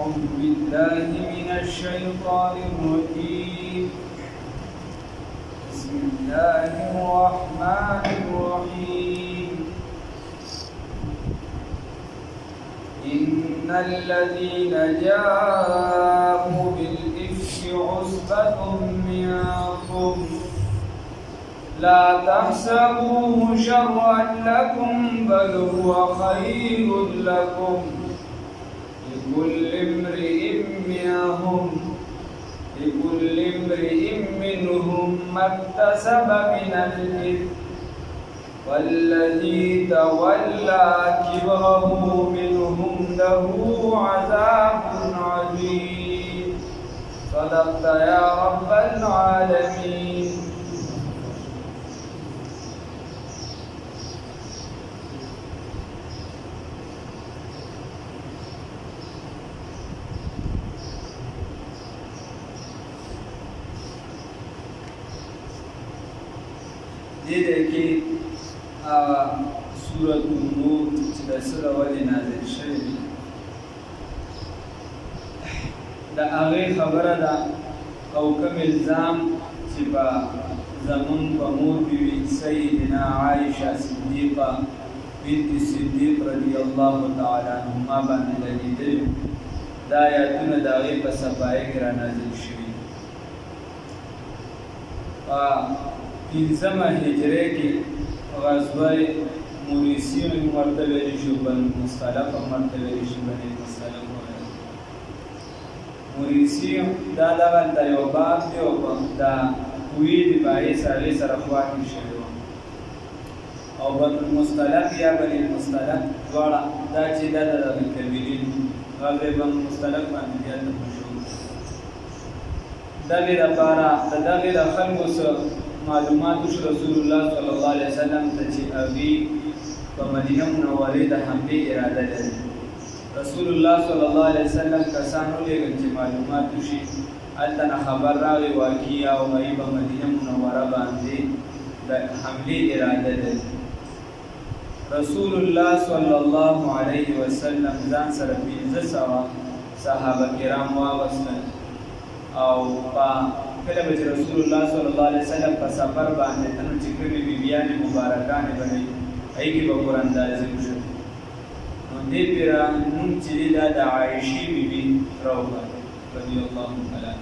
أعوذ بالله من الشيطان الرجيم بسم الله الرحمن الرحيم إن الذين جاءوا بالإفك عصبة منكم لا تحسبوه شرا لكم بل هو خير لكم لكل امرئ منهم ما اكتسب من الإثم والذي تولى كبره منهم له عذاب عظيم صدقت يا رب العالمين. دې کې سورۃ النور چې د سره ولې نازل شوې ده د هغې خبره ده او کوم الزام چې په زمون په مور بیوي سیدنا عایشه صدیقه بنت صدیق رضی الله تعالی عنهما باندې لګېدلي دا آیاتونه د هغې په صفایه کې را نازل شوي. پنځمه هجره کې غزوه موریسیو ورته ویل شو، بنو مصطلق هم ورته ویل شو، بني مصطلق موریسیو دا دغلته یو باب دی او دا کوی د باعث هغې سره خوا کې شوی او بنو مصطلق یا بني مصطلق دواړه دا چې دا د دغې قبیلې دي هغه بنو مصطلق باندې زیاته مشهور دغې دپاره د دغې د خلکو سره معلومات شو رسول الله صلی الله علیه وسلم ته چې هغوی په مدینه منورې د حملې اراده لري. رسول الله صلی الله علیه وسلم کسان ولېږل چې معلومات وشي، هلته نه خبر راغی واقعي او هغوی په مدینه منوره باندې د حملې اراده لري. رسول الله صلی الله علیه وسلم ځان سره 1500 صحابه کرام واغوستل او په کله به چې رسول الله صلی الله علیه وسلم په سفر باندې تنو چې کومې بیبیانې مبارکانې به وي هغې کې به قراندازي وشو نو دې پېره نوم چې دی دا د عایشې بیبي راوباله رضی الله تعالی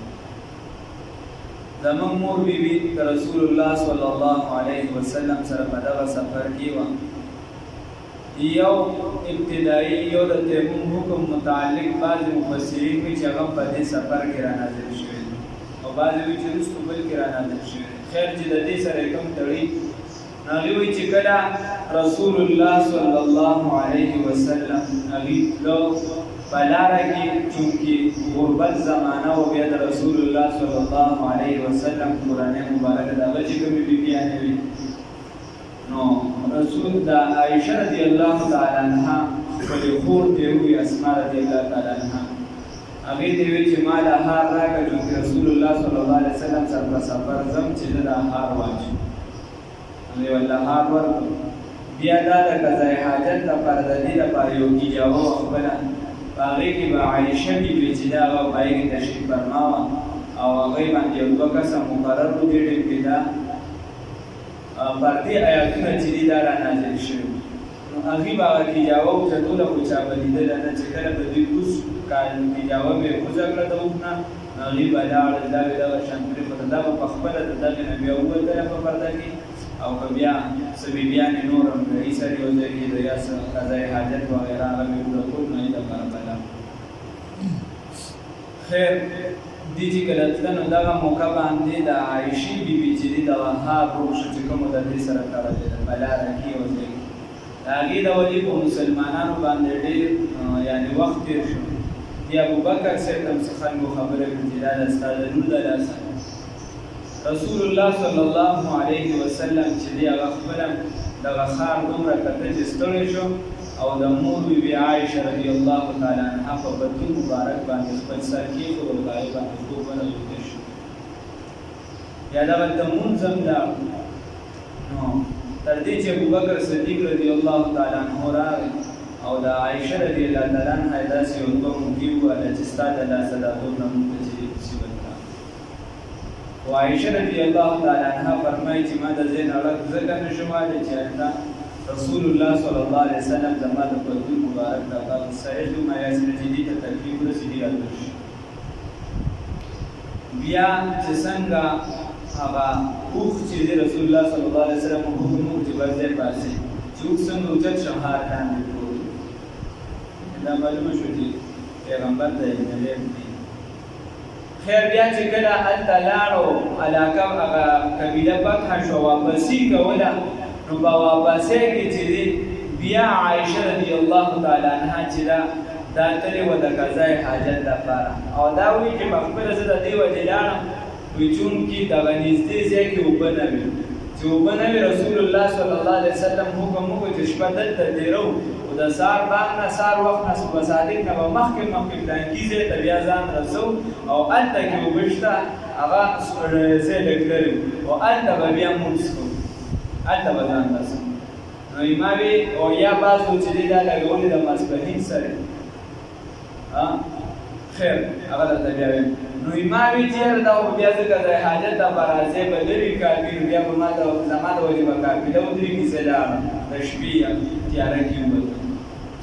زموږ مور بیبي د رسول الله صلی الله علیه وسلم سره په دغه سفر کې وه. یو ابتدایي یو د تیمم حکم متعلق بعضې مفسرین وایي چې هغه په دې سفر کې را نازل شوی او بعضې وایي چې وروسته بل کې را نازل شوی. خیر چې د دې سره کوم تړي نو هغې وایي چې کله رسول الله صلی الله علیه وسلم هغې تلو په لاره کې چونکې غربت زمانه و بیا د رسول الله صلی الله علیه وسلم کورنۍ مبارکه د هغه چې کومې بیبیانې وي نو رسول د عایشه رضی الله تعالی عنها خپلې خور ته یې ووایي اسماء رضی الله تعالی عنها هغې ته یې وویل چې ما دا هار راکړه چونکې رسول الله صلی الله علیه وسلم سره په سفر ځم چې زه دا هار واچوم. هغې ورته هار ورکړو. بیا دا د قضای حاجت لپاره د دې لپاره یو ګیجاوه وه خپله په هغې کې به عایشه بیبي چې دا هغه په هغې کې تشریف فرما وه او هغوی باندې یو دوه کسه مقرر وو دې ټیم کې دا پردې آیاتونه چې دي دا را نازل شوي نو هغې به هغه ګیجاوه اوچتوله خو چا به لیدله نه چې کله به دوی کوز ګیجاوه به یې کوزه کړه د اوښ نه نو هغې به لاړل دا به دغه شان پرېښوده دا به پخپله د دغې نه بیا ووتله په پرده کې او که بیا څه بیبیانې نور هم هغې سره یو ځای کېده یا څه قضای حاجت وغیره هغه به یې پوره کول نو هغې دپاره بلا خیر دې چې کله تله نو دغه موقع باندې د عایشې بیبي چې دي دغه هار روغ شو چې کومو د دې سره تړلې ده په لاره کې یو ځای کې د هغې د ولي په مسلمانانو باندې ډېر یعنې وخت تېر شو. د ابوبکر صاحب هم څه خلکو خبره کړي چې دا د ستا د لور د لاسه رسول الله صلی الله علیه وسلم چې دی هغه خپله دغه ښار دومره کته چې ستړی شو او د مور بیبي عایشه رضی الله تعالی عنها په بدن مبارک باندې خپل سر کېښود او د هغې باندې خوب ونغېده شو. یا دغه لمونځ هم لاړ نو تر دې چې ابوبکر صدیق رضی الله تعالی عنه راغی او د عائشه رضی الله تعالی عنها داسې یو دوه مونږ وواله چې ستا د لاسه دا دومره مونږ ته چې مصیبت راغلی. او عائشه رضی الله تعالی عنها فرمایي چې ما د ځای نه اړخ ځکه نه شم ویلی چې الله رسول الله صلی الله علیه وسلم زما د پتلون مبارک د هغه صحیح ما یاسینه چې دې ته تکلیف ورسېدي راته شي. بیا چې څنګه هغه اوښ چې د رسول الله صلی الله علیه وسلم حکم وکړو چې بس ځای پاسې چې اوښ څنګه اوچت شم هار لاندې پروت دا معلومه شو چې پیغمبر ته یې نلی دی. خیر بیا چې کله هلته لاړو علاقه هغه قبیله فتحه شوه واپسي کوله نو په واپسۍ کې چې دی بیا عایشه رضی الله تعالی عنها چې دا تلې وه د قضای حاجت لپاره او دا وایي چې په خپله زه د دې وجې لاړم وایي چونکې دغه نږدې ځای کې اوبه نه وي چې اوبه نه وي رسول الله صلی الله علیه وسلم حکم وکړو چې شپه دلته تېرو خو د سهار بام نه سهار وخت نه صبح صادق نه به مخکې پلانکي ځای ته بیا ځان رسو او هلته کې اوبه شته هغه ځای لږ لرې او هلته به بیا مونځ کوو هلته به ځان رسم. نو ما وی او یا بعض و چې دی دا لګولې د ماسپښین سره خیر هغه درته بیا ویم. نو ما وی چې یاره دا خو بیا ځکه د حاجت دپاره راځې به لرې کافي نو بیا به ما زما د وجې به قافله ودرېږي زه لاړم د شپې تیاره کې ووتم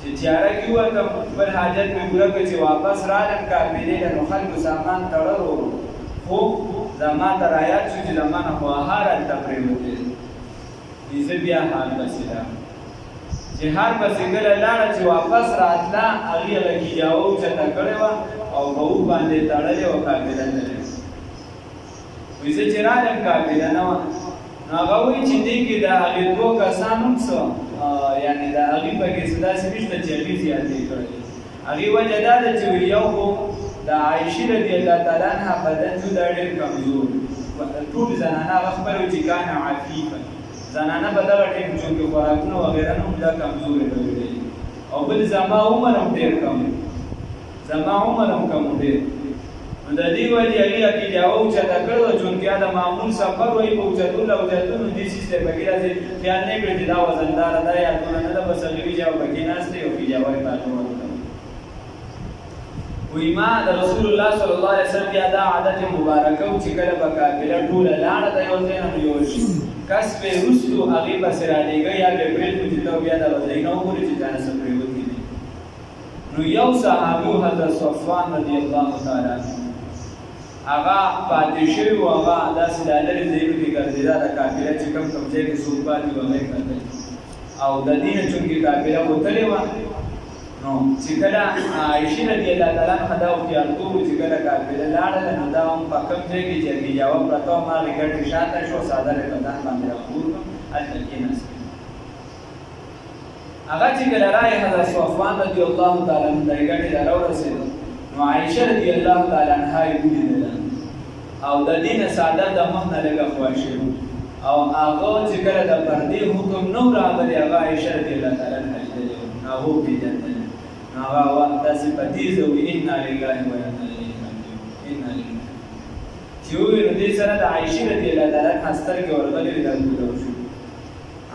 چې تیاره کې ووتم خپل حاجت مې پوره کړ چې واپس رالم قافلې ته نو خلکو سامان تړل و خو زما ته رایاد شو چې زما نه خو هار هلته پرېوتې زه بیا حال پسې لاړم چې حال پسې کله لاړه چې واپس راتله هغې هغه کیجاوه اوچته کړې وه او په اوښ باندې تړلې وه قافله تللې وایي زه چې رالم قافله نه وه نو هغه وایي چې دې کې د هغې دوه کسان هم څه یعنې د هغې پکې څه داسې نشته چې هغې زیاتې کړلې هغې وجه دا ده چې یو خو د عایشې رضی الله تعالی عنها بدن جو دا ډېر کمزور ټول زنانه هغه خپل وایي چې کانه عفیفه زنانه په دغه ټیم چونکې خوراکونه وغیره نه هم دا کمزورې ډېرې او بل زما عمر هم ډېر کم زما عمر هم کم ډېر نو د دې وجې هغې عقیدهوه اوچته کړې وه چونکې دا د معمول سفر وایي په اوچتلو اوچتلو دې څیز ته پکې داسې خیال نه کړې چې دا وزنداره ده یا دونه نه ده بس هغې جاو پکې ناست دی او کیجاوه یې پاتې ورته وایي ما د رسول الله صلی الله علیه وسلم بیا دا عادت مبارکه و چې کله به قافله ټوله لاړه د یو ځای نه یو شي کس پې وروستو هغې پسې رالېږه یا بې پرېږدو چې ته بیا دغه ځای نه وګورې چې تا نه څه پرېوتي دي. نو یو صحابي و حضرت صفوان رضی الله تعالی عنه هغه پاتې شوي و هغه داسې د لرې ځایونو کې ګرځېده د قافله چې کوم ځای کې څوک پاتې و هغه یې کتل او د دې نه چونکې قافله وتلې وه نو چې کله عایشې رضی الله تعالی عنها دا هوښیارتوب و چې کله قافله لاړله نو دا هم په کوم ځای کې چې هغې پرته وه ما هغې ګټې شاته شو څادر یې په ځان باندې راخور کړم هلته کېناستم هغه چې کله راغی حضرت صفوان رضی الله تعالی عنه ته یې ګټې ته راورسېده نو عایشه رضی الله تعالی عنها یې ولیدله او د دې نه څادر د مخ نه لږه خواشې او هغه چې کله د پردې حکم نه و راغلی هغه عایشه رضی الله تعالی عنها لیدلې وه نو هغه وپېژندله هغه داسې په تیزه وي انا لله و انا الیه راجعون انا لله چې ووایي نو دې سره د عایشې رضی الله تعالی عنها سترګې ورغلې وې دا ګوډه شو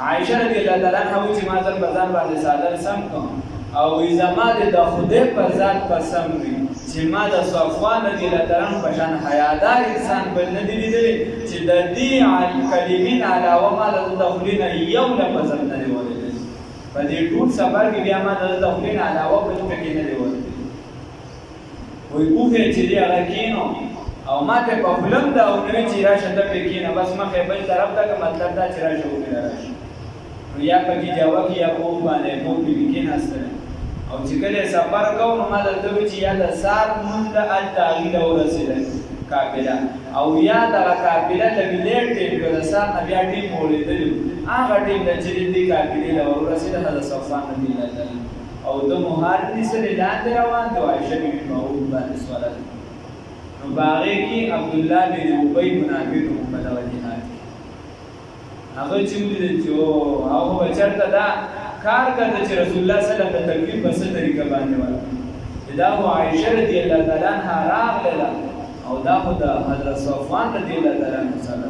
عایشه رضی الله تعالی عنها وایي چې ما ځل په ځان باندې څادر سم کړم او وایي زما د خدای پر ذات قسم وي چې ما د صفوان رضی الله تعالی عنه په شان حیادار انسان بل نه دی لیدلی چې د دې کلمې نه علاوه ما د ده د خولې نه یو لفظ هم نه دی ویلی په دې ټول سفر کې بیا ما د ده د خولې نه علاوه بل ټکي نه دی ویلی وایي اوښې چې دی هغه کېنو او ما ته په خوله هم دا ونه چې راشه ته پرې کېنه بس مخې بل طرف ته که مطلب دا چې راشه وکړه راشه نو یا پکې جواب کې یا په اوښ باندې خوب پرې کېناستله او چې کله سفر کوو نو ما درته وایي چې یا د سات لمونځ ده هلته هغې ته ورسېدل قافله او یا دغه قافله لږ لیټ ټیم کړه د سات نه بیا ټیم اورېدلي هغه ټیم ده چې دې قافلې ته ورورسېده حضرت صفوان رضی الله تعالی او ده مهار نیسلې لاندې روان دی او عایشه بیبي په اوښ باندې سوالل نو په هغې کې عبدالله بن ابی منافق و په دغه جهاد کې هغه چې ولیدل چې هغه به چېرته دا کار کرده چې رسول الله صلی الله علیه وسلم د تکلیف په څه طریقه باندې ورکړي چې دا خو عایشه رضی الله تعالی عنها راغله او دا خو د حضرت صفوان رضی الله تعالی عنه سره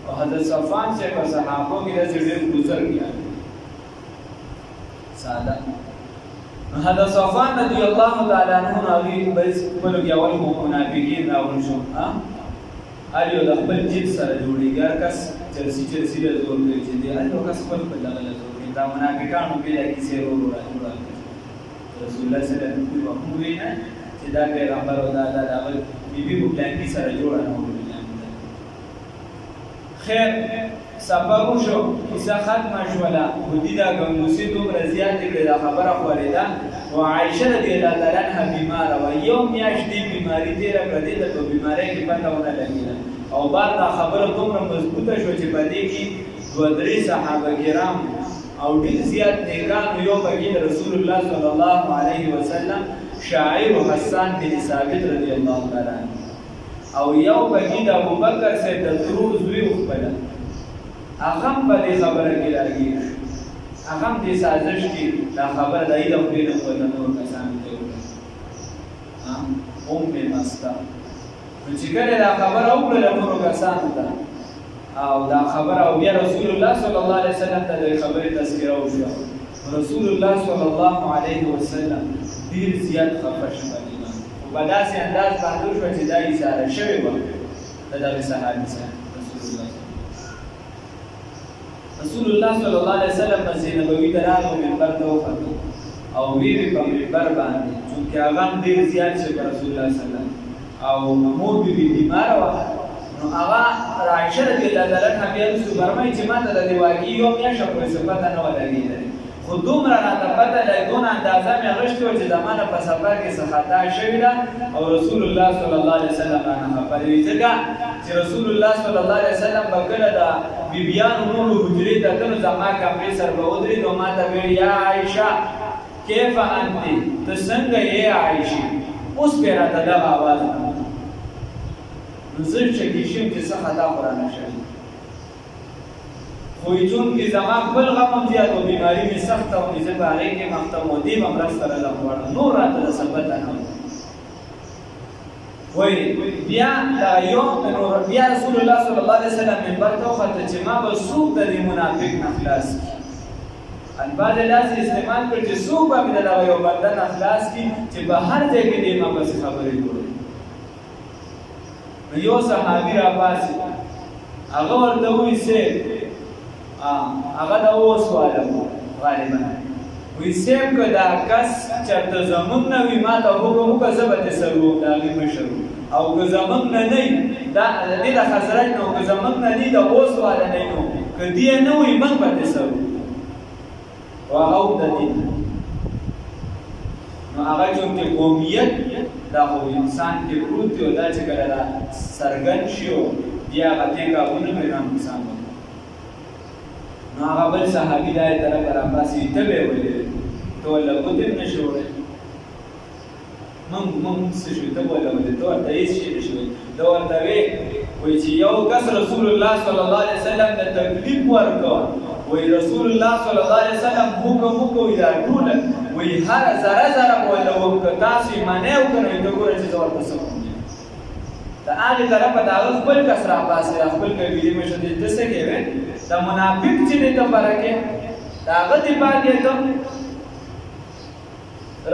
او حضرت صفوان چې په صحابو کې داسې ډېر بزرګ یاد ساده هذا صفوان رضی الله تعالی عنہ هغه بس په لږ اول منافقین راول شو اړیو د خپل جد سره جوړیږي هر کس چرسی له زور کوي چې دی هر کس خپل دغه له زور کوي دا منافقانو بیا کیسې ورو رسول الله صلی الله علیه وسلم وینا چې دا پیغمبر او دا بیبي په پلان کې سره جوړ نه وو خیر سفر وشو کیسه ختمه شوله ودي دا ګنګوسي دومره زیاتې کړې دا خبره خورېده او عایشه رضی الله تعالی عنها بیماره وه یو میاشت دې بیماري تېره کړه دې ته په بیمارۍ کې پته ونه لګېده او بعد دا خبره دومره مضبوطه شوه چې په دې کې دوه درې صحابه کرام او ډېر زیات نیکانو یو پکې د رسول الله صلی الله علیه وسلم شاعر حسان بن ثابت رضی الله تعالی عنه او یو پکې د ابوبکر صاحب د ترور زوی وخپله هغه هم په دې خبره کې راګیر هغه هم دې سازش کې دا خبره د عید او پرې نه کوله نور کسانو ته وکړه مسته نو چې کله دا خبره وکړله نورو کسانو ته او دا خبره او بیا رسول الله صلی الله علیه وسلم ته د خبرې تذکره وشوه رسول الله صلی الله علیه وسلم ډېر زیات خفه شو په په داسې انداز باندې وشوه چې دا اشاره شوې وه د دغه صحابي سره رسول الله صلی الله علیه وسلم مسجد نبوي ته راغی منبر ته وختو او ویې په منبر باندې چونکې هغه هم ډېر زیات شو په رسول الله صلی الله علیه وسلم او مور بیبي بیماره وه نو هغه عایشه رضی الله تعالی عنها بیا وروسته فرمایي چې ما ته د دې واقعې یو میاشته پورې څه پته نه وه لګېدلې خو دومره راته پته دونه اندازه مې اخیستې وه چې زما نه په سفر کې څه خطا شوې ده او رسول الله صلی الله علیه وسلم رانه خبرې وي ځکه چې رسول الله صلی الله علیه وسلم به کله د بیبیانو نورو حجرې ته ته نو زما کمرې سر به ودرېد او ما ته ویل یا عایشه کیف انتې ته څنګه یې عایشې اوس بیا راته دغه اواز نو زه شکي شم چې څه خطا خو رانه شوې خو چونکې زما خپل غم هم زیات او بیماري مې سخته او زه په هغې کې مخته وم دې به مرسته راله غواړم نور راته د څه پته نه وایي بیا بیا رسول الله صلی الله علیه وسلم منبر ته وخته چې ما به څوک د دې منافق نه خلاص کړي الفاظ داسې استعمال کړ چې څوک به مې د دغه یو بنده نه خلاص کړي چې په هر ځای کې دې ما پسې خبرې جوړوي نو یو صحابي راپاڅېد هغه ورته ووایي صیب هغه د اوس والا غالبا وی سیب که دا کس چرته زمونږ نه وي ما ته حکم وکړه زه به ترې سر وم د هغې مشر او که زمونږ نه نه وي د دې د خزرج نه که زمونږ نه نه د اوس والا نه نو که دې نه وي موږ به ترې سر وو او هغه هم د دې نو هغه چونکې قومیت دا خو انسان کې پروت دی او دا چې کله دا څرګند شي او بیا هغه دې کارونه پرې انسان نو هغه بل صحابي دا یې طرفه راپاسې ته به یې ولېدې ته ورله ګوتې هم نه شې وړی موږ څه شو ته به ورله ولېدې ته ورته هېڅ شی نه شې ویلی ده ورته وایي چې یو کس رسول الله صلی الله علیه وسلم ته تکلیف ورکړه وایي رسول الله صلی الله علیه وسلم حکم وکړو دا ټوله وایي هره ذره ذره به ورله وکړه تاسو یې منئ وکړئ ته ګوره چې زه ورته څه کوم د هغې طرفه د هغه خپل کس راپاسې خپل قبیلې مشر دی ته څه کوې د منافق چې دی ته فرقې د هغه دفاع دی ته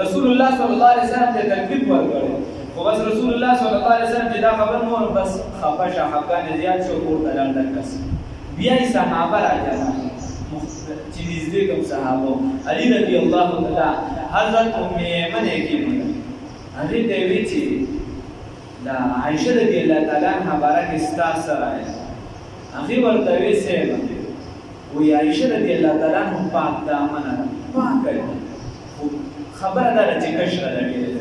رسول الله صلی الله علیه وسلم ته تکلیف ورکړی خو بس رسول الله صلی الله علیه وسلم چې دا خبر نو بس خفه شه خفګان زیات شو کور ته لاړ کس بیا یې صحابه راجمع چې نږدې کوم صحابه علي رضی الله تعالی حضرت ام ایمنه کې هغې ته یې ویل چې دا عایشه رضی الله تعالی عنها باره کې ستا سره هغې ورته ویل صاحب وایي عایشه رضی الله تعالی عنها پاک دامنه ده پاکه ده خو خبره دا ده چې کشره ده ډېره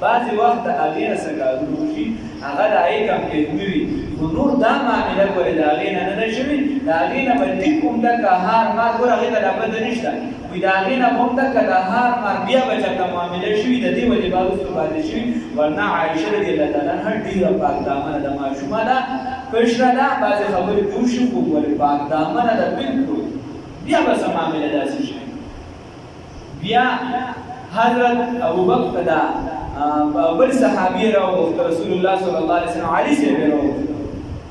بعضې وخت د هغې نه څه کارونه وشي هغه د هغې کمپلیټمي وي خو نور دا معامله ګورې د هغې نه نه ده شوې د هغې نه به ټیک همدکه هار مار ګوره هغې ته لا بده نشته وایي د هغې نه به همدکه د هار مار بیا به چېرته معامله شوي د دې وجې به وروسته پاتې شوي ورنه عایشه رضی الله تعالی عنها ډېره پاک دامنه ده ماشومه ده کشره ده بعضې خبرې پوه شو خو ولې پاک دامنه ده بلکل بیا به څه معامله داسې شوي بیا حضرت ابوبکر دا بل صحابي راوغوښت رسول الله صلی الله علیه وسلم علي صاحب یې راوغوښت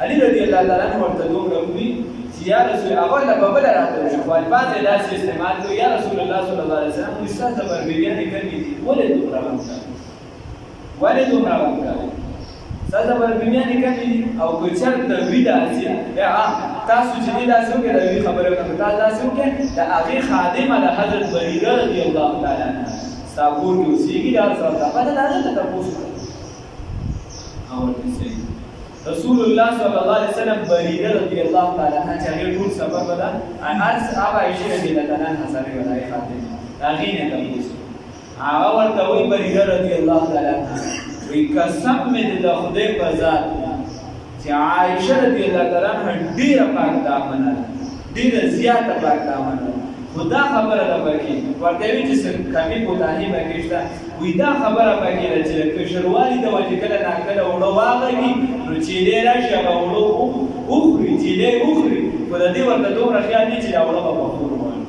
علي رضی الله تعالی عنه ورته دومره ووایي چې چې یا رسول هغه له ببل راته شو خو الفاظ یې داسې استعمال کړو یا رسول الله صلی الله علیه وسلم استاد پر بیانې کړی دي ولې دومره وکړه ولې دومره وکړه ساده پر بیانې کړی او کو چرته ویدا چې تاسو چې داسې وکړه خبره وکړه تاسو داسې وکړه د هغه خادمه د حضرت بریره رضی الله تعالی عنها ساقور کې اوسېږي دا سره په دغه ته تاسو او ورته رسول الله صلی الله علیه وسلم بریره رضی الله تعالی عنها چې هغه ټول سبب ده انس ابا عائشه رضی الله تعالی عنها سره ولای خاتمه هغه نه تاسو هغه ورته وی بریره رضی الله تعالی عنها وی قسم مې د خدای په ذات چې عائشه رضی الله تعالی عنها ډیره پاک دامنه ډیره زیاته پاک دامنه خدا خبره ده پکې ورته وی چې کمی کوتاهی پکې شته وی دا خبره پکې ده چې کشروالي د وجه کله ناکله وړو واغوي نو چې دې راشي هغه وړو اوخري چې دې اوخري خو د دې ورته دومره خیال دی چې دا وړو به مخور وایي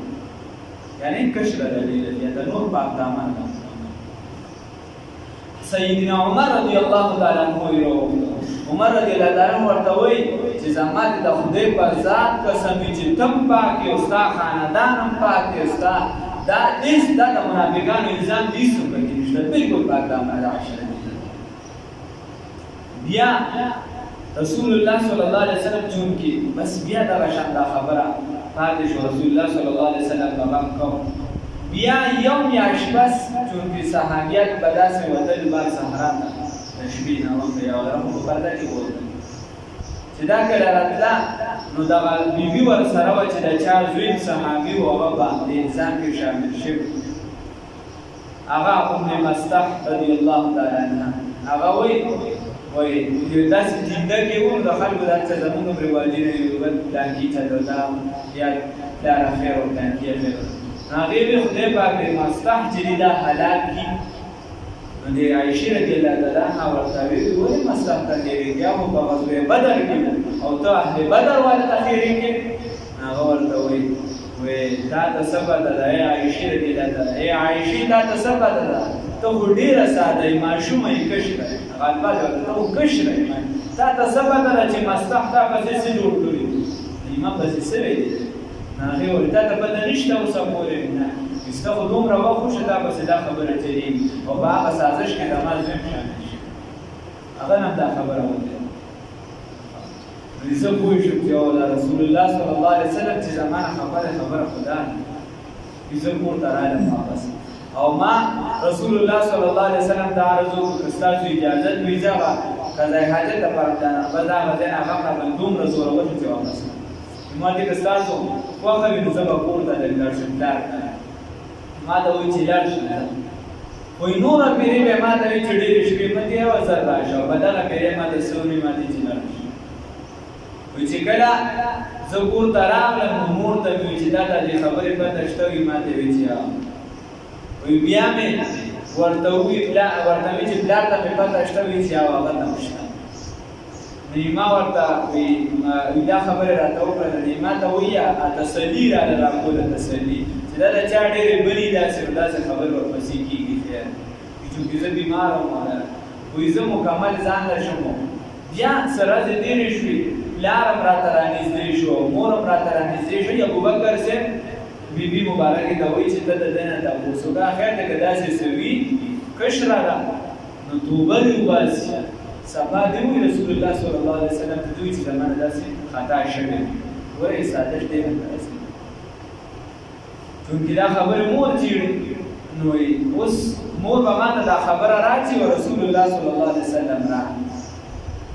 یعنی کشره ده دې د نور پاک دامن سیدنا عمر رضی الله تعالی عنہ عمر رضی الله تعالی عنہ ورته وی چې زمات د خدای په ذات قسم چې تم پاک او ستا خاندان هم پاک او ستا دا هیڅ د منافقانو الزام دې څه پکې نشته بالکل پاک دامن عائشه بیا رسول الله صلی الله علیه وسلم چون کې بس بیا دا شان دا خبره پاتې شو رسول الله صلی الله علیه وسلم بیان کوم بیا یوم یا شپس چون کې صحابیات بداسه ودل بار صحرا تشبیه نوم یا ورم په پرده کې وایي چې دا کله راتله نو دا بیبي ور سره و چې دا چا زوی صحابي و هغه باندې انسان کې شامل شو هغه ام مستح رضی الله تعالی عنها هغه وایي داسې جنده کې وو د خلکو داسې زمونږ رواجي نه یو بل ټانکي چلولا یا پلاره خیر او ټانکي خیر هغې به خدای پاک د مستح چې دا حلال کړي نو د عایشې رضی الله تعالی عنها ورته ویل ولې مستح ته ډېرې بیا خو په غزوې بدر کې او ته اهل بدر والا تخیرې کې هغه ورته وایي دا ته څه پته ده ای عایشې رضی الله تعالی ای عایشې دا ته څه پته ده ته خو ډېره ساده یې ماشومه یې کشره هغه الفاظ ورته ته خو کشره یې تا ته څه پته ده چې مستح تا پسې څه جوړ کړي ما پسې څه ویلي هغې وویل تا ته پته نشته اوس هم پورې نه ستا خو دومره وخت وشو تا پسې دا خبره تېرېږي او په هغه سازش کې زما زوی هم شامل شي هغه نه هم دا خبره وکړه زه پوه شوم چې رسول الله صلی الله علیه وسلم چې زما نه خبره خدا نه زه کور ته رالم واپس او ما رسول الله صلی الله علیه وسلم ته عرض وکړو که ستاسو اجازت وي زه به قضای حاجت لپاره تلم بس هغه ځای نه هغه مې دومره زوروه شو چې واپس ما دې که ستاسو خوښه وي نو زه به کور ته لاړ شم پلار ته ما ته وایي چې لاړ شم وایي نوره پیرې به ما ته وایي چې ډېرې شپې مه تېروه زر راشه او په دغه پیرې ما ته څه ونې ما ته چې لاړ شم وایي چې کله زه کور ته راغلم نو مور ته مې وایي چې دا ته دې خبرې پته شته وي ما ته وایي چې وایي بیا مې ورته وایي چې پلار ته مې پته شته وایي چې هغه ته هم شته نو ما ورته وایي دا خبرې راته وکړه نو ما ته وایي تسلي راله راکوله تسلي چې دا د چا ډېرې بلې داسې خبرې ورپسې کېږي خیر چونکې زه بیمار وم وایي زه مکمل ځان له شم بیا څه ورځې تېرې شوې پلار هم راته رانږدې شو مور هم راته رانږدې شوې ابوبکر صاحب بیبي مبارکې ته وایي چې ته د ده نه تپوس وکړه خیر دی که داسې څه وي کشره ده نو توبه دې وباسي سبا دې وایي رسول الله صلی الله علیه وسلم ته دوی چې زما نه داسې خطا شوې وایي سازش دی نه داسې چونکې دا خبرې مور چیړي نو اوس مور به ما ته دا خبره راچي او رسول الله صلی الله علیه وسلم راغی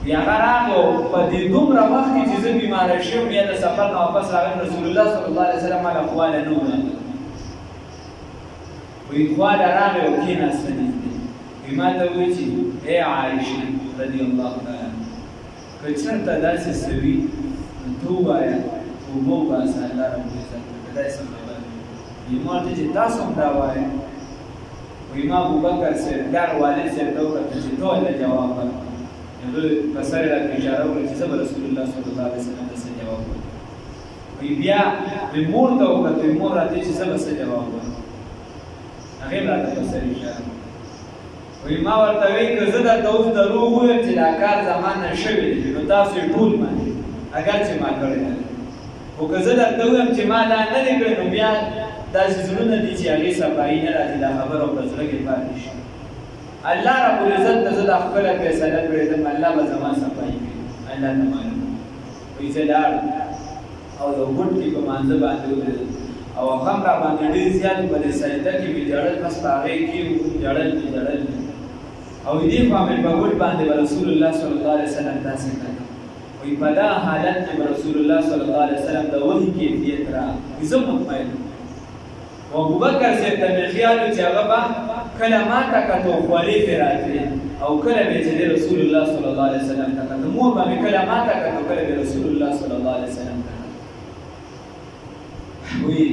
بیا هغه راغی او په دې دومره وخت کې چې زه بیماره شوم بیا د سفر نه واپس راغلم رسول الله صلی الله علیه وسلم ما له خواله نه وراغلی وایي خواله راغی او کېناسته نږدې وایي ما ته وایي چې ای عایشه رضی الله تعالی عنها که چېرته داسې څه وي نو ته ووایه توبه وباسه الله ربالعزت که داسې خبره وي ما ورته چې تاسو هم دا وایه وایي ما ابوبکر صاحب پلار والد صاحب ته وکتل چې ته ورته جواب ورکړه هغه په سر یې راته اشاره وکړه چې زه به رسول الله صلی الله علیه وسلم ته څه جواب ورکړم وایي بیا مې مور ته وکتل مور راته چې زه به څه جواب ورکړم هغې هم راته په سر اشاره وایي ما ورته وایي که زه درته اوس دروغ ووایم چې دا کار زما نه شوی دی نو تاسو یې ټول منئ اگر چې ما کړی نه خو که زه درته ووایم چې ما دا نه دی کړی نو بیا داسې زړونه دي چې هغې صفایي نه راځي دا خبره په زړه کې پاتې شي الله رب العزت ته زه دا خپله فیصله کړې ځم الله به زما صفایي کوي الله ته معلوم وایي زه لاړم او یو ګوټ کې په مانځه باندې ودرېدم او هغه را باندې ډېر زیات په دې سجده کې مې ژړل بس په هغې کې ژړل او دې خوا مې په ګوټ باندې به رسول الله صلی الله علیه وسلم داسې کړل وایي په دا حالت کې به رسول الله صلی الله علیه وسلم د وحي کیفیت راغی زه مطمئن و ابوبکر صاحب ته مې خیال و چې هغه به کله ما ته کتو خولې پرې راتلې او کله به چې رسول الله صلی الله علیه وسلم ته کتو مور به مې کله ما ته کتو کله به رسول الله صلی الله علیه وسلم ته وایي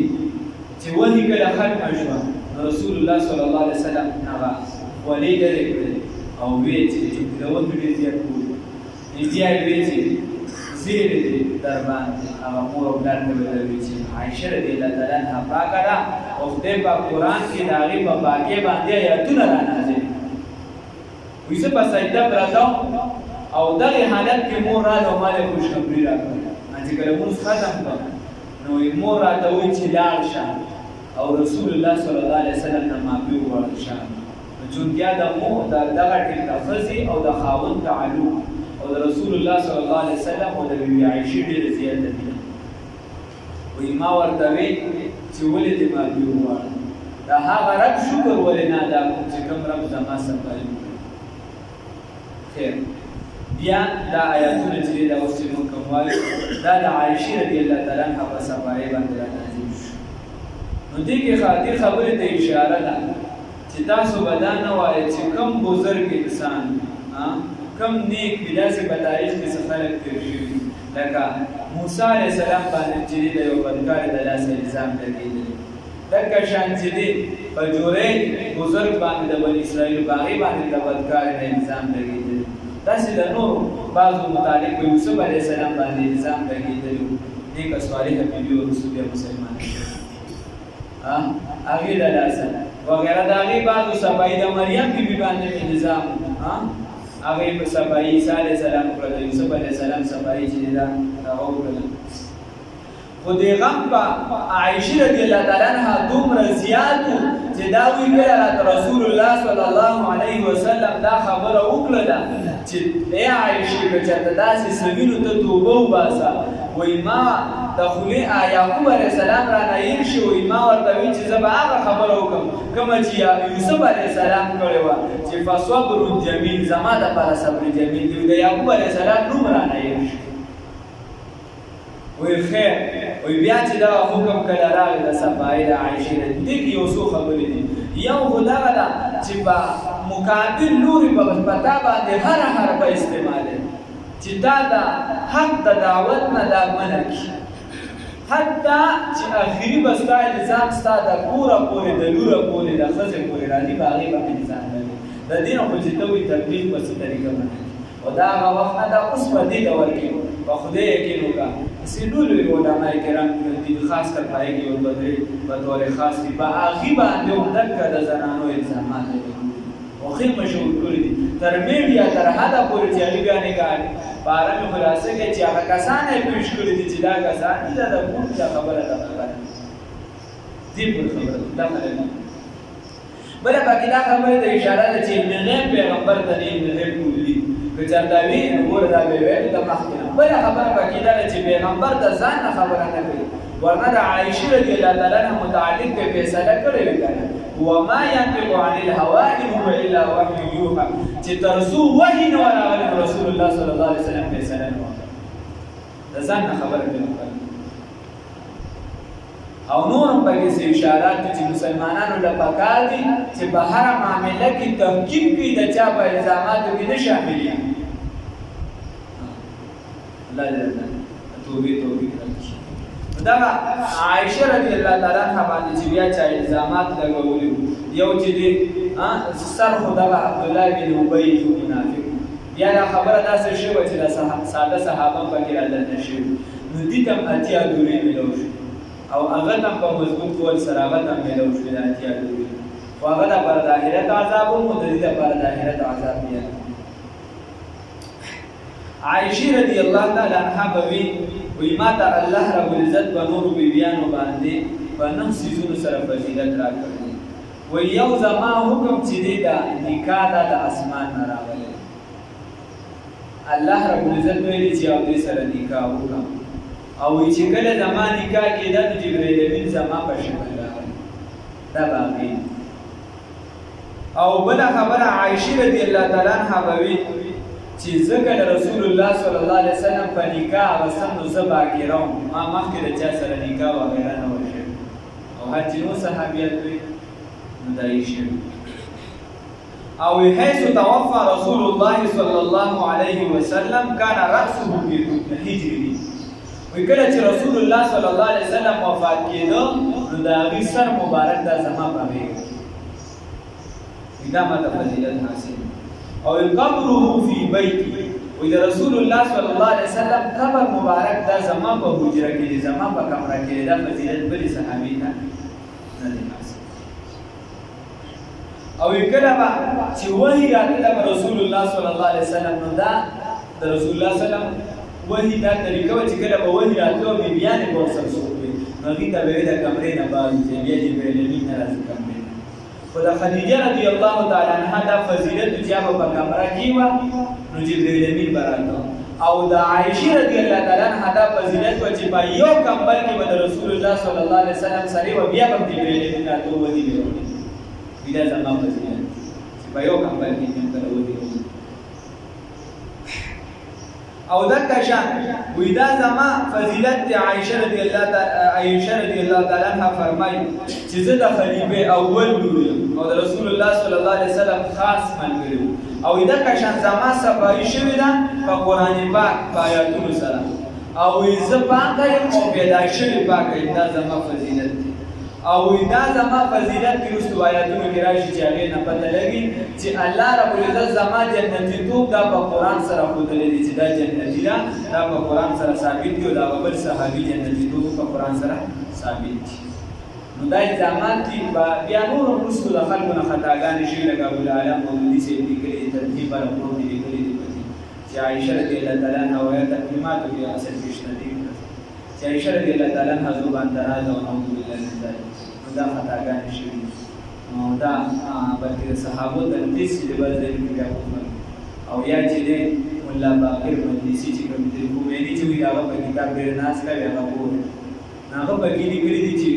چې وحي کله ختمه شوه رسول الله صلی الله علیه وسلم هغه خولې لرې کړې او ویې چې تلاوت مې ډېر زیات کړو بیا یې ویې چې زیرې دې در باندې هغه مور او پلار ته به ویل چې عایشه رضی الله تعالی عنها پاکه ده او خدای په قرآن کې د هغې په پاکۍ باندې آیاتونه رانازل وایي زه په سجده پرته او دغې حالت کې مور راغله او ما له خوشخبري راکړه چې کله لمونځ ختم کړم نو مور راته وایي چې لاړ شه او رسول الله صلی الله علیه وسلم نه معافي وغواړه شه چونکیا د دغه ټیک د ښځې او د خاوند تعلق او د رسول الله صلی الله علیه وسلم او د بیبي عایشې ډېره زیاته مینه وایي ما ورته وی چې ولې دې معافي وغواړم د هغه رب شکر ولې نه ادا کوم چې کوم رب زما صفایي وکړي خیر بیا دا آیاتونه چې دی دا اوس چې موږ کوم وایو دا د عایشې رضی الله تعالی عنها په صفایي باندې رانازل شو نو دې کې خبرې ته اشاره ده چې تاسو به دا نه وایئ چې کوم بزرګ انسان کم نیک وي داسې په تاریخ کې څه خلک تېر شوي لکه موسی علیه السلام باندې چې دی د یو بدکارې د لاسه الزام لګېدلی دکه شان چې دی په جوریج بزرګ باندې د بني اسرائیلو په هغې باندې د بدکارې د الزام لګېدلی داسې د نورو بعضو متعلق په یوسف علیه السلام باندې الزام لګېدلی و نیکه صالحه بیبي وروستو بیا مسلمانه شوه هغې د لاسه وغیره د هغې بعضو صفایي د مریم بیبي باندې مې نظام هغې په صفایي عیسی علیه السلام وکړه د یوسف علیه السلام صفایي چې ده هغه وکړله خو دې غم په عایشې رضی الله تعالی عنها دومره زیات و چې دا وایي کله راته رسول الله صلی الله علیه وسلم دا خبره وکړله چې ای عایشې که چېرته داسې څه وینو ته توبه وباسه وایي ما د خولې یعقوب علیه السلام رانه هېر شي وایي ما ورته وایي چې زه به هغه خبره وکړم کومه چې یوسف علیه السلام کړې وه چې فصبر جمیل زما دپاره صبر جمیل دی د یعقوب علیه السلام نوم رانه هېر شي وایي خیر وایي بیا چې دغه حکم کله راغی د صفایي د عایشې دې کې یو څو خبرې دي یو خو دغه ده چې په مقابل لوري په تا باندې هره حرفه استعمالوي چې دا د حق د دعوت نه دا منع کړي حتی چې اخري به ستا الزام ستا د کوره پورې د لوره پورې د ښځې پورې راځي په هغې باندې الزام لري د دې نه خو چې ته وایي تبلیغ په څه طریقه منع کړي او دا هغه وخت نه دا اوس په دې ډول کې په خدای یقین وکړه داسې لوی لوی علمای کرام دي خاص کر په هغې کې یو دوه درې په طور خاص دي په هغې باندې هم دکه د زنانو الزامات دي او ښې مشهور کړي دي تر میډیا تر حده پورې چې هغې بیا نګاري په هغه مې خلاصه کوي چې هغه کسان یې پېښ کړي دي چې دا کسان دي دا د کوم دا خبره ده دې پر خبره دا خبره بله پکې دا خبره د اشاره ده چې ابن غیب پیغمبر ته نه ابن غیب کولي که چېرته وي نو ګوره دا به ویل د مخکې نه بله خبره پکې دا ده چې پیغمبر د ځان نه خبره نه کوي ورنه د عایشې رضی الله تعالی عنها متعلق به فیصله کړې وي که نه وما ينطق عن الهوى إن هو إلا وحي يوحى چې تر څو وحي نه ورغلی رسول الله صلی الله علیه وسلم فیصله نه وکړه د ځان نه خبره پرې وکړه او نور هم پکې څه اشارات دي چې مسلمانانو له پکار دي چې په هره معامله کې تمکین کوي د چا په الزاماتو کې نه شاملي الله دې توبې راکړي دغه عایشه رضی الله تعالی عنها باندې چې بیا چا الزامات لګولي یو چې دی سر خو دغه عبدالله بن ابی منافق بیا دا خبره داسې شوه چې د ساده صحابه پکې رادنه شوي نو دې ته هم اتیا دورې میلاو شو او هغه ته په مضبوط ډول سره هغه ته میلاو شو د اتیا دورې خو هغه دپاره د آخرت عذاب هم د دې دپاره د آخرت عذاب بیا عایشې رضی الله تعالی عنها به وي وی ما ته الله رب العزت په نورو بیبیانو باندې په 9 سیزونو سره فضیلت راکړی. وی یو زما حکم چې دی دا نکاح دا د اسمان نه راغلی. الله رب العزت ویلي چې او دې سره نکاح وکړم او چې کله زما نکاح کېده نو جبرائیل امین زما په شکل راغلی. دا باقي او بله خبره عایشه رضی الله تعالی عنها به وي چې ځکه د رسول الله صلی الله علیه وسلم په نکاح اغوستم نو زه باکره وم، ما مخکې د چا سره نکاح وغیره نه وه شوې او هر چې نور صحابیات وي نو دا یې شوي. او حيث توفى رسول الله صلی الله علیه وسلم كان رأسه في حجره. وی کله چې رسول الله صلی الله علیه وسلم وفات کېده نو د هغې سر مبارک دا زما په غېږ دا ماته فضیلت حاصل. او قبره فی بیتی، وی د رسول الله صلی الله علیه وسلم قبر مبارک دا زما په حجره کې دی، زما په کمره کې دی. دا فضیلت بلې صحابي ته نه دی حاصل. او کله به چې وحی راتله رسول الله صلی الله علیه وسلم نو دا د رسول الله صلی الله علیه وسلم وحی دا طریقه وه چې کله به وحی راتله او بیبیانې به ورسره څوک وي نو هغې ته به یې د کمرې نه بار وځي، بیا جبرائیل امین نه راځي کمرې نه. خو د خدیجه رضی الله تعالی عنها دا فضیلت چې هغه په کمره کې وه نو جبرائیل امین به راته. او د عایشې رضی الله تعالی عنها دا فضیلت وه چې په یو کمبل کې به د رسول الله صلی الله علیه وسلم سره وه، بیا به جبرائیل امین راته وودي به وړي. دا زما فضیلت چې په یو کمبل کې مې سره ودي. او دغه شان وی دا زما فضیلت دی. عایشه رضی الله تعالی عنها فرمایي چې زه د خلیفه اول لور یم او د رسول الله صلی الله علیه وسلم خاص ملګری یم. او دغه شان زما صفایي شوې ده په قرآن پاک په آیاتونو سره. او زه پاکه یم او پیدا شوې پاکه یم. دا زما فضیلت دی. او دا زما فضیلت کې وروستو آیاتونو کې راشي چې هغې نه پته لګي چې الله رب العزت زما جنتي توب دا په قرآن سره ښودلی دی چې دا جنتي ده، دا په قرآن سره ثابت دي. او د هغه بل صحابي جنتي توب په قرآن سره ثابت دي. نو دا الزامات دي. بیا نور هم وروستو د خلکو نه خطاګانې شوي لکه ابوالعلا مولودي صاحب لیکلي دي، ترتیب الامور دي لیکلي دي پکې چې عایشه رضی الله تعالی عنها وایي تقریماتو کې اصل کې شته دي چې عایشه رضی الله تعالی عنها زبان دراز او نعوذ بالله من ذلک دا خطاګانې شوي. دا بلکې د صحابو تلبیس چې د بل ځای کې بیا وکړل. او یا چې دی ملا باقر مجلسي چې کوم دی خمیني چې وي هغه په کتاب ډېر ناست کوي هغه ګوري نو هغه پکې لیکلي دي چې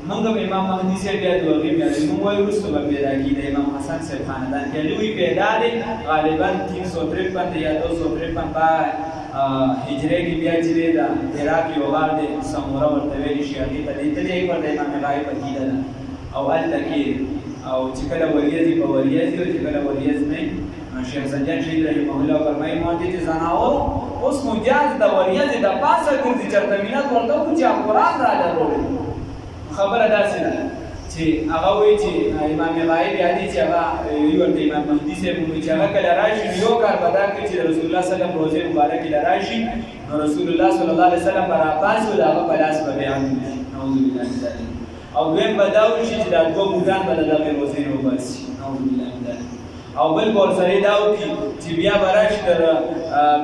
موږ به امام مهدي صاحب بیا د هغې بیا موږ وایو وروسته به پیدا کېږي د امام حسن صاحب خاندان کې هغې پیدا دی غالبا 353 یا 253 په هجره کې بیا چې دی د عراق یو غار دی سموره ورته ویلي شي هغې ته لیدلی یې ورته امام غایب عقیده ده او هلته کې او چې کله وریځ په وریځ او چې کله وریځ نه شیخ سنجان شهید رحمه الله فرمایي مونږ چې زناور اوس مجاز د وریځ د پاسه ګرځي چېرته مینت ورته وکړو چې قرآن را لرولې. خبره داسې ده چې هغه وایي چې امام غایب یادي چې هغه ورته امام مهدي صاحب وایي چې هغه کله راشي یو کار به دا کوي چې د رسول الله صلی الله علیه وسلم روضې مبارکې له راشي نو رسول الله صلی الله علیه وسلم به راپاڅي او د هغه په لاس به بیان وشي نعوذ بالله من ذلک. او دویم به دا وشي چې دا دوه مودان به د دغې روضې نه وباسي نعوذ بالله من ذلک. او بل به ورسره دا وکړي چې بیا به راشي د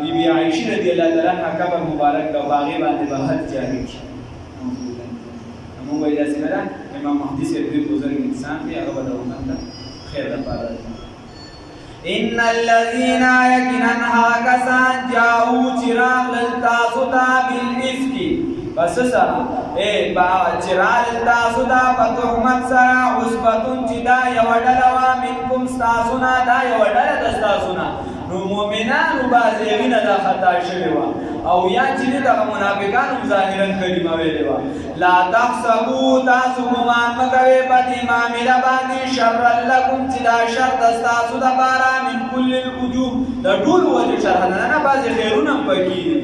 بیبي عایشې رضی الله تعالی عنها قبر مبارک او په هغې باندې به حد جاري کړي. موږ وایي داسې نه ده امام مهدي صاحب ډېر بزرګ انسان دی هغه به د امت د خیر لپاره دی. ان الذين يقينا کسان جاءوا چې راغلل تاسو ته بالافک پس سره چې راغلل تاسو ته په تهمت سره عصبة چې دا یوه ډله وه منکم ستاسو نه دا یوه ډله د ستاسو نه نو مؤمنانو بعضې هغې نه دا خطا شوې وه او یا چې دغه منافقانو ظاهرا کلمه ویلې وه لا تحسبوا تاسو ګمان مه کوئ په دې معامله باندې شرا لکم چې دا شر د ستاسو دپاره من کل الوجوه د ټولو وجه شر نه بعضې خیرونه هم پکې دي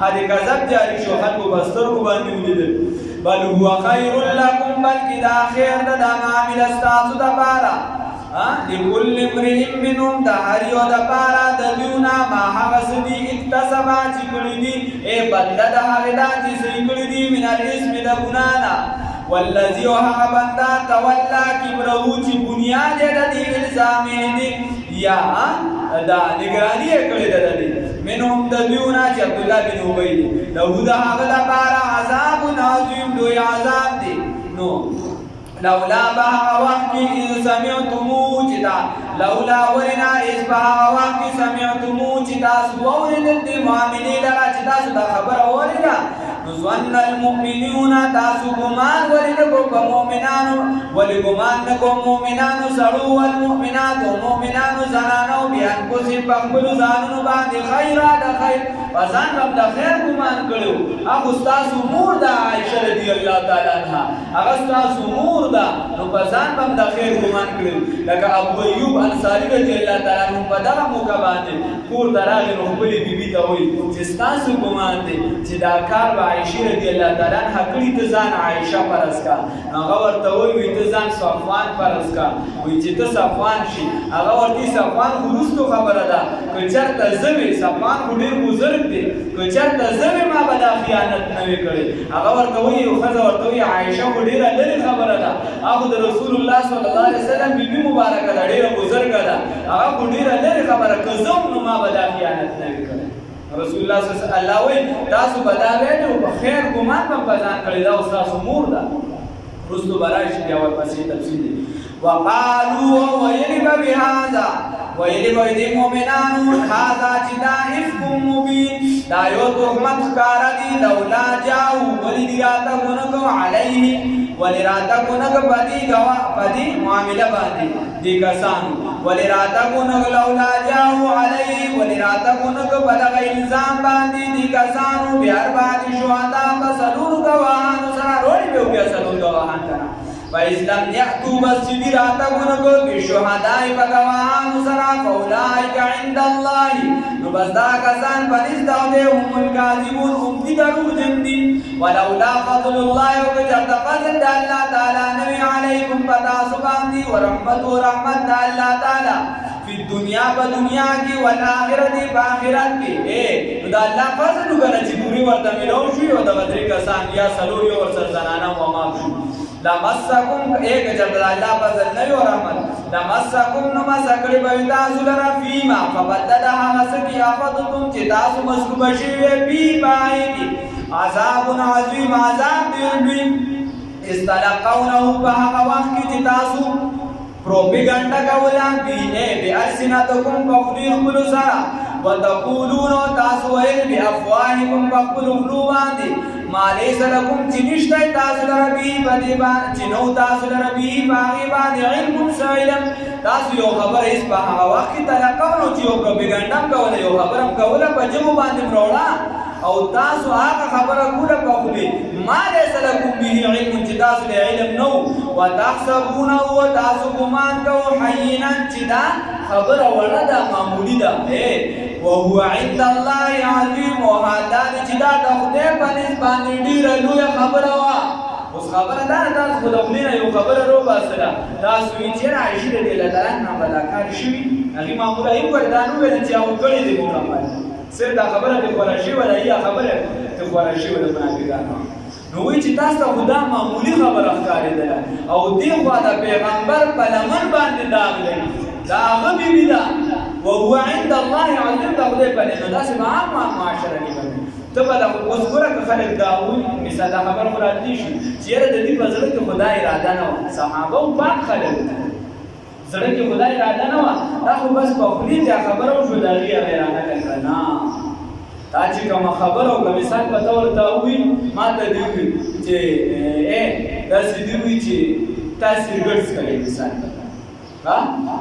حد کذب جاري شو خلکو په سترګو باندې ولیدل بل هو خیر لکم بلکې دا خیر ده دا معامله ستاسو دپاره لكل امرئ منهم د هر یو دپاره د دوی نه ما هغه څه دي اکتسبه چې کړي دي بدله د هغې ده چې څه یې کړي دي من الاسم د ګناه نه والذي وهغه بندا تولا کبرو چې بنیاد د دې الزام دی یا دا نگرانی کړی ده منهم د دیونه چې عبد الله بن ابي له دا هغه لپاره عذاب عظیم دوی عذاب دی نو لولا بها وحكي إذ سمعتمو جدا لولا ورنا إذ بها وحكي سمعتمو جدا سوورن دي معاملي لرا جدا سدا خبر ورنا نظن المؤمنون تاسو گمان ولنکو مؤمنانو ولگمان نکو مؤمنانو سړو والمؤمنات ومؤمنانو زنانو بانفسهم بخبلو زانونو باندې خیرا د خیر وزن رب د خیر گمان کړو هغه تاسو مور د عائشه رضی الله تعالی عنها هغه تاسو مور ده نو وزن رب د خیر گمان کړو لکه ابو ایوب انصاری رضی الله تعالی عنہ په دغه موقع باندې کور دراغه نو خپل بیبي ته وایي چې تاسو گمان دي چې دا کار عائشہ رضی اللہ تعالی عنہ کړي ته ځان عائشہ پرس کا هغه ورته وی ته ځان صفوان پرس کا وی چې ته صفوان شي هغه ورته صفوان ورستو خبره ده که چرته زوی صفوان ډیر بزرګ دی که چرته زوی ما به دا خیانت نه وی کړي هغه ورته وی خو ورته وی عائشہ ډیر لري خبره ده هغه د رسول الله صلی الله علیه وسلم بیبي مبارکه ده ډیر بزرګ ده هغه ډیر لري خبره که زوم نو ما به دا خیانت نه وی کړي رسول الله صلی الله علیه وسلم تاسو بداوی نو خیر ګمان په بزان کړی دا تاسو مور ده رسول برای شي بیا ورپسې تفصیل دي وقالوا ويلب بهذا ويلب دې مؤمنانو هذا جدا افك مبين دا یو تهمت کار دي لولا جاءوا ولدياتكم عليه ولراتكم بدی گوا بدی معاملہ باندې دي کسان ولراتكم لولا جاءوا عليه ولراتكم بلغ الزام باندې دي کسان بیا بعد شهدا فسلور گواهان سره روړي به بیا سلور گواهان کړه فإسلام يأتوا بالشهداء بشهداء بگواهان سره فاولئک عند الله نو بس دا کسان پنځ داوده هم الکاذبون هم دي دروغ جن دي ولولا فضل الله وجل فضل الله تعالی نبی علیکم پتا سبحان ورحمت ورحمت الله تعالی فی الدنیا بدنیا کی والآخرت باخرت کی دا الله فضل وکړه چې دوی ورته ملو شي او د بدر کسان یا سلور یو ورسره زنانه و ما شو لمسکم ایک جب الله فضل نه او رحمت لمسکم نو ما سکړی به تاسو لرا فیما فبدلها مسکی افضتم چې تاسو مسکو بشي وی پای کی عذاب عظیم عذاب دی استلقونه په هغه وخت کې تاسو پروپاګاندا کولا به ارسناتکم بخلی خپل سره وتقولون تاسو ویل بافواهکم بخل خلوان دي ما ليس لكم تنشتای تاسو لربی بدی با چنو تاسو لربی باغی باندې علم سائلم تاسو یو خبر اس په هغه وخت کې تلقونو چې یو پروپاګاندا کوله یو خبرم کوله په جمع باندې مروړه او تاسو هغه خبره کوله په خولي ما ليس لكم به علم چې تاسو له علم نو وتحسبونه وتاسو ګمان کوو حینا چې دا خبره ولدا معمولی ده وهو عند الله عظیم وهذا چې دا د خدای په نسبت ډیره لوی خبره وا اوس خبره ده تاسو خو د خپل یو خبره رو باسره تاسو چې عائشہ رضی الله تعالی عنها بلاکار شوی هغه معموله یو ورته نو ویل چې او کړی دی مکمل سر دا خبره د قرشی ولا یا خبره د قرشی ولا منافقانو نو وی چې تاسو خدا معمولی خبره ښکارې ده او دی خو د پیغمبر په لمن باندې داغلی دا هغه بیبي ده وهو عند الله عظیم دا خدای په نو داسې عام معاشره کې باندې ته به دا اوس ګوره که خلک دا وایي مثال دا خبره خو راتلی شي چې یاره د دې په زړه کې خدای اراده نه وه صحابه او پاک خلک زړه کې خدای اراده نه وه دا خو بس په خولې چې خبره وشوه د هغې هغې اراده کړه نه دا چې کومه خبره او که مثال په ته ورته ووایي ما ته دې ووایي چې داسې دې ووایي چې تاسې ګډ څکوئ مثال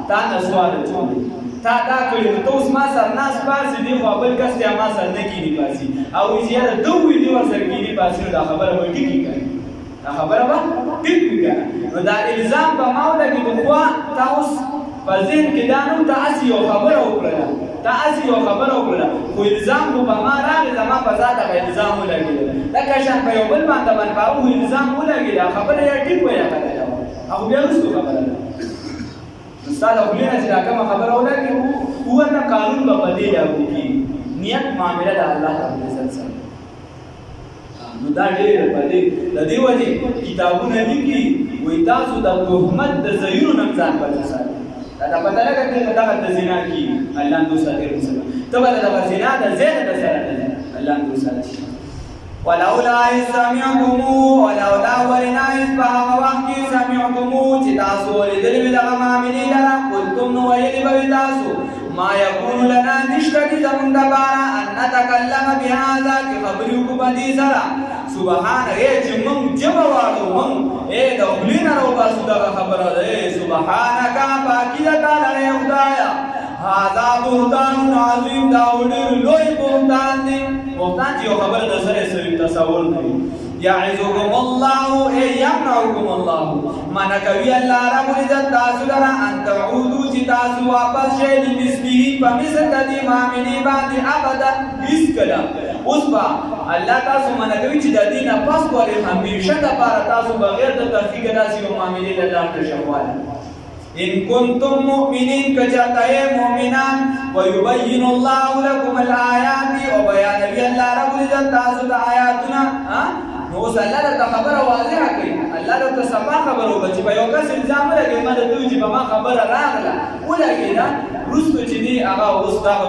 تا نسوار چوندی تا دا کړی نو ته اوس ما سره ناست پاسې دی خو بل کس دی ما سره نه کینی پاسې او زیاده دوی دی ورسره کینی پاسې دا خبره به ټیکي کوي دا خبره به ټیک وي کنه نو دا الزام په ما ولګي نو خو تا اوس په ذهن کې دا نو تاسې یو خبره وکړله تاسې یو خبره وکړله خو الزام خو په ما راغی زما په ذات هغه الزام ولګېده لکه شان په یو بل باندې په هغو الزام ولګېده خبره یا ټیک وه یا غلطه وه هغه بیا وروستو خبره ده استاد خلینا چې کومه خبره ولګي هو نه قانون په دې لاګو کی نیت معاملې د الله تعالی عزت سره نو دا ډېر په دې وجې کتابونه لیکي وایي تاسو د تهمت د ځایونو نه ځان بچ ساتئ. دا پته لګه چې دغه د زنا کېږي الله دوی ساتي رسول ته به دغه زنا د زید د سره نه الله دوی ساتي. ولولا إذ سمعتموه ولولا ورنا إذ بهغ وقت سمعتموه چې تاسو ولېدلې وي دغه معاملې لره قلتم نو ویلي به وي تاسو ما یکون لنا نشته دي زمونږ دپاره ان نتکلم بهذا چې خبرې وکړو په دې سره سبحانه چې موږ ژبه واړو موږ د خولې نه راوباسو دغه خبره ده سبحانک پاکي ده تا لرې خدایه هذا بهتان عظیم دا ډېر لوی بهتان دی. بهتان چې یو خبره د سره سوي تصور نه وي. یعظکم الله یمنعکم الله منع کوي الله رب العزت تاسو لره ان تعودو چې تاسو واپس شئ لمثله په مثل د دې معاملې باندې ابدا هېڅکله. اوس به الله تاسو منع کوي چې د دې نه پس پورې همیشه دپاره تاسو بغیر د تحقیقه داسې یو معاملې له ځان کړئ شواله. إن كنتم مؤمنين كجاتاي مؤمنان ويبين الله لكم الآيات وبيان الله رب العزت تاسو د آیاتنا نو اوس الله درته خبره واضحه کوي. الله درته صفا خبره وکړي چې په یو کس الزام لګوي ما درته وایي چې په ما خبره راغله ولګېده وروسته چې دی هغه اوس دغه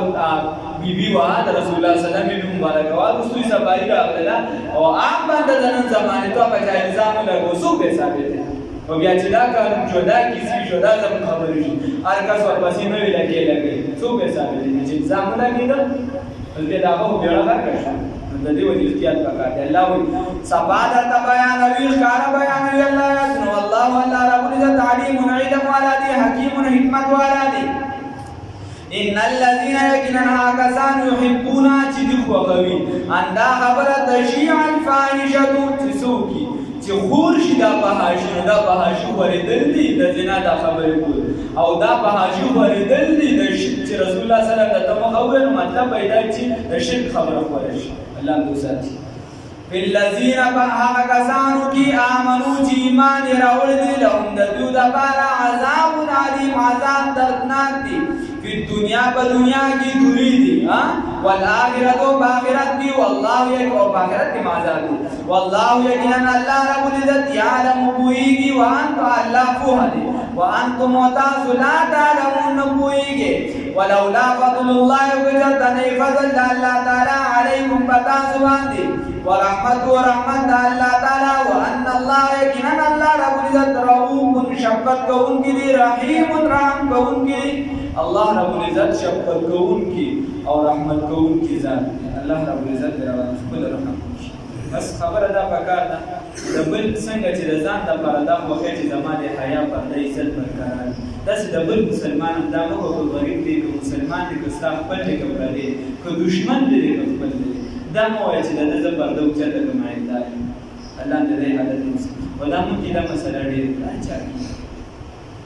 بیبي وه د رسول الله صلی الله علیه وسلم مبارکه وه وروستو یې سفاري راغله او عام باندې د نن زمانې ته په چا الزام ولګو څوک به ثابت دی او بیا چې دا کار جدا کیسې شو دا زموږ خبرې شي هر کس ورپسې نوې لګې لګوي څوک به ثابت دی چې الزام ولګېده بلکې د هغه بیړه ورکړه شوه د دې وجې احتیاط پکار دی. الله وایي صفا درته بیانوي ښکاره بیانوي الله یاسنو والله الله رب العزت علیم علم والا دی حکیم حکمت والا دی. ان الذين يكنن کسان يحبون چې دی خوښوي ان دا خبره تشیع الفاحشه چې څوکي چې خور شي دا فحاشي نو دا فحاشي ورېدل دي د زنا دا خبرې کول او دا فحاشي ورېدل دي د چې رسول الله صلی الله علیه وسلم ته مخاوره نو مطلب پیدا چې د شرک خبره خوره شي. الله دې ساتي. فالذین هغه کسانو کې آمنو چې ایمان یې راوړی دی لهم د دوی دپاره عذاب علیم عذاب دردناک دی فی الدنیا په دنیا کې دوی دي والآخرت او بآخرت کې والله او بآخرت کې عذاب دی والله یقینا الله رب العزت یعلم پوهیږي وانتم الله پوه دی وانتم تاسو لا تعلمون پوهیږي ولولا فضل الله وجدنی فضل الله تعالی علیکم پتاسو باندې ورحمت الله تعالی وان الله یقینا الله رب العزت رؤوف شفقت کوونکی دی رحیم رحم کوونکی الله رب العزت شفقت کوونکی او رحمت کوونکی ذات الله رب العزت روان خپل رحم بس خبره دا پکار ده د بل څنګه چې د ځان دپاره دا خوښی چې زما د حیا پرده عزت برقرار داسې د بل مسلمان هم دا مه کوه غریب دی که مسلمان دی که ستا خپل دی که پردی که دشمن دی که خپل دی دا مه وایه چې د ده زه پرده اوچته کړم آیندار یم الله د دې حالت و دا مونږ کې دا مسله ډېره